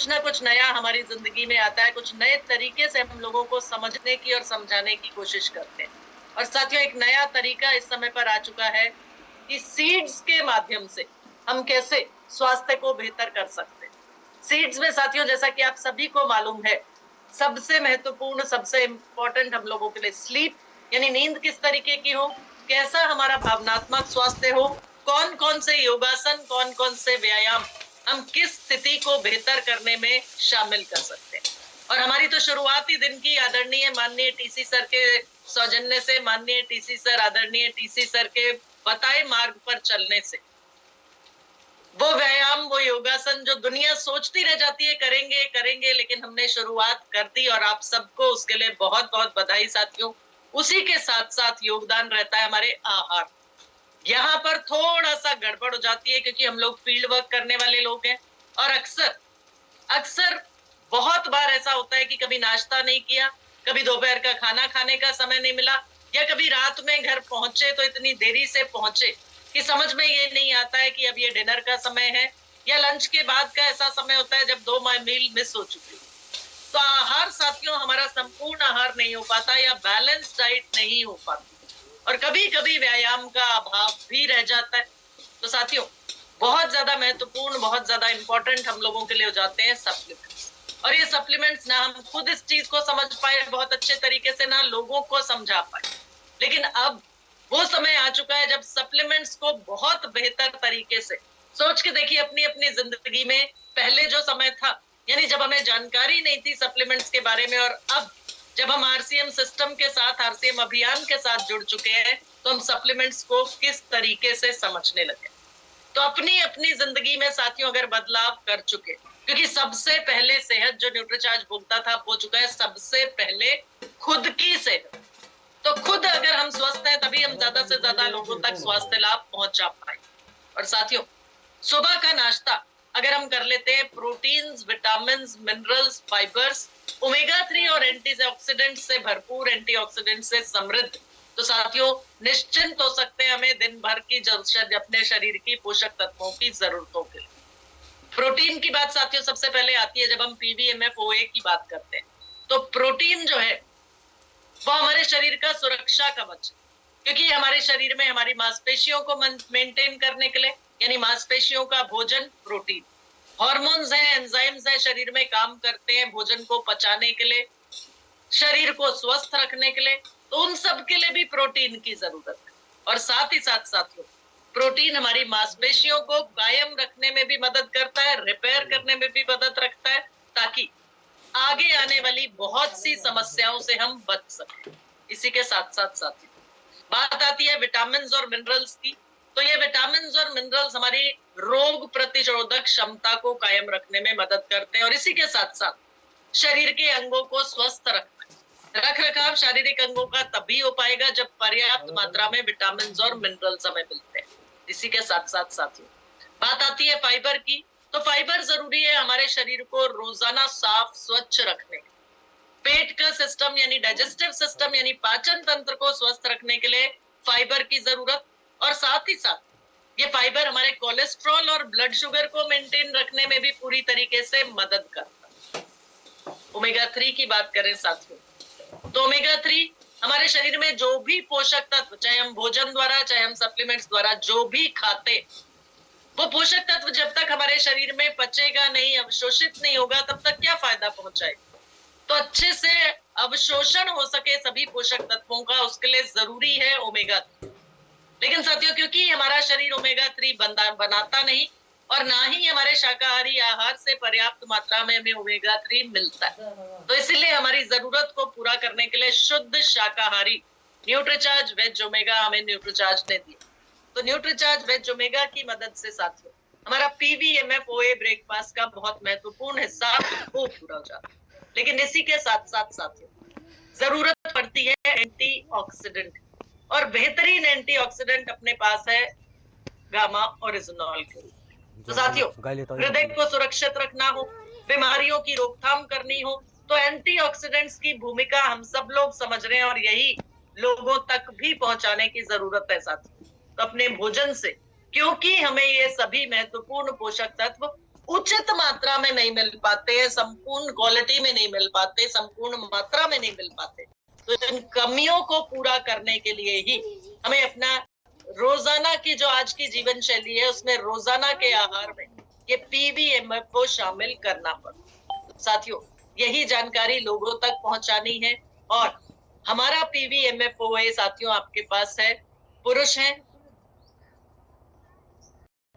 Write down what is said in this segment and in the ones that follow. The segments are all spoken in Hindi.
कुछ ना कुछ नया हमारी जिंदगी में आता है, कुछ नए तरीके से हम लोगों को समझने की और समझाने की कोशिश करते हैं। और साथियों, एक नया तरीका इस समय पर आ चुका है कि सीड्स के माध्यम से हम कैसे स्वास्थ्य को बेहतर कर सकते हैं। सीड्स में साथियों, जैसा कि आप सभी को मालूम है, सबसे महत्वपूर्ण, सबसे इम्पोर्टेंट हम लोगों के लिए स्लीप, यानी नींद किस तरीके की हो, कैसा हमारा भावनात्मक स्वास्थ्य हो, कौन कौन से योगासन, कौन कौन से व्यायाम हम किस स्थिति को बेहतर करने में शामिल कर सकते हैं। और हमारी तो शुरुआत ही दिन की आदरणीय माननीय टीसी सर के सौजन्य से, माननीय टीसी सर, आदरणीय टीसी सर के बताए मार्ग पर चलने से, वो व्यायाम, वो योगासन जो दुनिया सोचती रह जाती है करेंगे करेंगे, लेकिन हमने शुरुआत कर दी और आप सबको उसके लिए बहुत बहुत बधाई साथियों। उसी के साथ साथ योगदान रहता है हमारे आहार। यहाँ पर थोड़ा सा गड़बड़ हो जाती है क्योंकि हम लोग फील्ड वर्क करने वाले लोग हैं और अक्सर अक्सर बहुत बार ऐसा होता है कि कभी नाश्ता नहीं किया, कभी दोपहर का खाना खाने का समय नहीं मिला, या कभी रात में घर पहुंचे तो इतनी देरी से पहुंचे कि समझ में ये नहीं आता है कि अब ये डिनर का समय है, या लंच के बाद का ऐसा समय होता है जब 2 मील मिस हो चुकी। तो आहार साथियों, हमारा संपूर्ण आहार नहीं हो पाता या बैलेंस डाइट नहीं हो पाती, और कभी कभी व्यायाम का अभाव भी रह जाता है। तो साथियों, बहुत ज्यादा महत्वपूर्ण, बहुत ज्यादा इंपॉर्टेंट हम लोगों के लिए हो जाते हैं सप्लीमेंट्स। और ये सप्लीमेंट्स ना हम खुद इस चीज को समझ पाए बहुत अच्छे तरीके से, ना लोगों को समझा पाए, लेकिन अब वो समय आ चुका है जब सप्लीमेंट्स को बहुत बेहतर तरीके से सोच के देखिए। अपनी अपनी जिंदगी में पहले जो समय था, यानी जब हमें जानकारी नहीं थी सप्लीमेंट्स के बारे में, और अब जब हम आरसीएम सिस्टम के साथ, आरसीएम अभियान के साथ जुड़ चुके हैं, तो हम सप्लीमेंट्स को किस तरीके से समझने लगे। तो अपनी अपनी जिंदगी में साथियों अगर बदलाव कर चुके, क्योंकि सबसे पहले सेहत जो न्यूट्रीचार्ज बोलता था हो चुका है सबसे पहले खुद की सेहत। तो खुद अगर हम स्वस्थ हैं तभी हम ज्यादा से ज्यादा लोगों तक स्वास्थ्य लाभ पहुंचा पाए। और साथियों, सुबह का नाश्ता अगर हम कर लेते हैं proteins, vitamin, minerals, fibres, omega 3 और एंटीऑक्सीडेंट से भरपूर, एंटीऑक्सीडेंट से समृद्ध, तो साथियों निश्चिंत हो सकते हैं हमें दिन भर की अपने शरीर की पोषक तत्वों की जरूरतों के लिए। प्रोटीन की बात साथियों सबसे पहले आती है जब हम पीवीएमएफओए की बात करते हैं। तो प्रोटीन जो है वो हमारे शरीर का सुरक्षा कवच, क्योंकि हमारे शरीर में हमारी मांसपेशियों को मेंटेन करने के लिए, यानी मांसपेशियों का भोजन प्रोटीन, हार्मोन्स हैं, एंजाइम्स हैं, शरीर में काम करते हैं भोजन को पचाने के लिए, शरीर को स्वस्थ रखने के लिए, तो उन सब के लिए भी प्रोटीन की जरूरत है। और साथ ही साथ साथियों, प्रोटीन हमारी मांसपेशियों को कायम रखने में भी मदद करता है, रिपेयर करने में भी मदद रखता है, ताकि आगे आने वाली बहुत सी समस्याओं से हम बच सकें। इसी के साथ साथ साथियों बात आती है विटामिन और मिनरल्स की। तो ये विटामिन और मिनरल्स हमारी रोग प्रतिरोधक क्षमता को कायम रखने में मदद करते हैं, और इसी के साथ साथ शरीर के अंगों को स्वस्थ रख रखाव शारीरिक अंगों का तभी हो पाएगा जब पर्याप्त मात्रा में विटामिन और मिनरल्स हमें मिलते हैं। इसी के साथ साथ साथियों बात आती है फाइबर की। तो फाइबर जरूरी है हमारे शरीर को रोजाना साफ स्वच्छ रखने, पेट का सिस्टम यानी डाइजेस्टिव सिस्टम यानी पाचन तंत्र को स्वस्थ रखने के लिए फाइबर की जरूरत। और साथ ही साथ ये फाइबर हमारे कोलेस्ट्रॉल और ब्लड शुगर को मेंटेन रखने में भी पूरी तरीके से मदद करता है। ओमेगा 3 की बात करें साथियों, तो ओमेगा 3 हमारे शरीर में जो भी पोषक तत्व, चाहे हम भोजन द्वारा चाहे हम सप्लीमेंट्स द्वारा जो भी खाते, वो पोषक तत्व जब तक हमारे शरीर में पचेगा नहीं, अवशोषित नहीं होगा, तब तक क्या फायदा पहुंचाएगा। तो अच्छे से अवशोषण हो सके सभी पोषक तत्वों का, उसके लिए जरूरी है ओमेगा 3। लेकिन साथियों क्योंकि हमारा शरीर ओमेगा 3 बनाता नहीं, और ना ही हमारे शाकाहारी आहार से पर्याप्त मात्रा में हमें ओमेगा 3 मिलता है, तो इसीलिए हमारी जरूरत को पूरा करने के लिए शुद्ध शाकाहारी न्यूट्रीचार्ज वेज ओमेगा हमें न्यूट्रीचार्ज ने दिया। तो न्यूट्रीचार्ज वेज ओमेगा की मदद से साथियों हमारा पीवीएमएफओए ब्रेकफास्ट का बहुत महत्वपूर्ण हिस्सा वो पूरा हो जाता है। लेकिन इसी के साथ साथ साथियों जरूरत पड़ती है एंटीऑक्सीडेंट, और बेहतरीन एंटीऑक्सीडेंट अपने पास है गामा ओरिजिनॉल के। तो साथियों हृदय को सुरक्षित रखना हो, बीमारियों की रोकथाम करनी हो, तो एंटीऑक्सीडेंट्स की भूमिका हम सब लोग समझ रहे हैं, और यही लोगों तक भी पहुंचाने की जरूरत है साथियों। तो अपने भोजन से, क्योंकि हमें ये सभी महत्वपूर्ण पोषक तत्व उचित मात्रा में नहीं मिल पाते, संपूर्ण क्वालिटी में नहीं मिल पाते, संपूर्ण मात्रा में नहीं मिल पाते। तो इन कमियों को पूरा करने के लिए ही हमें अपना रोजाना की जो आज की जीवन शैली है उसमें रोजाना के आहार में ये पीवीएमएफ को शामिल करना पड़ता। साथियों, यही जानकारी लोगों तक पहुंचानी है। और हमारा पीवीएमएफओए साथियों आपके पास है, पुरुष हैं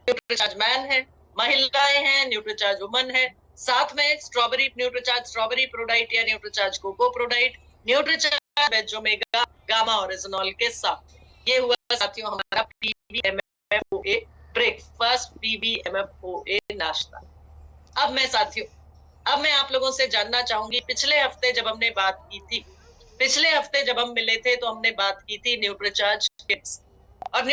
न्यूट्रीचार्ज मैन है, महिलाएं हैं न्यूट्रीचार्ज वुमन है, साथ में स्ट्रॉबेरी न्यूट्रीचार्ज स्ट्रॉबेरी प्रोडाइट या Nutricharge cocoa ProDiet, Nutricharge Benzomega gamma oryzanol के साथ। ये हुआ साथियों हमारा पीवीएमएफओए ब्रेकफास्ट, पीवीएमएफओए नाश्ता। अब मैं आप लोगों से जानना चाहूंगी, पिछले हफ्ते जब हमने बात की थी, पिछले हफ्ते जब हम मिले थे तो हमने बात की थी न्यूट्रीचार्ज किट्स। और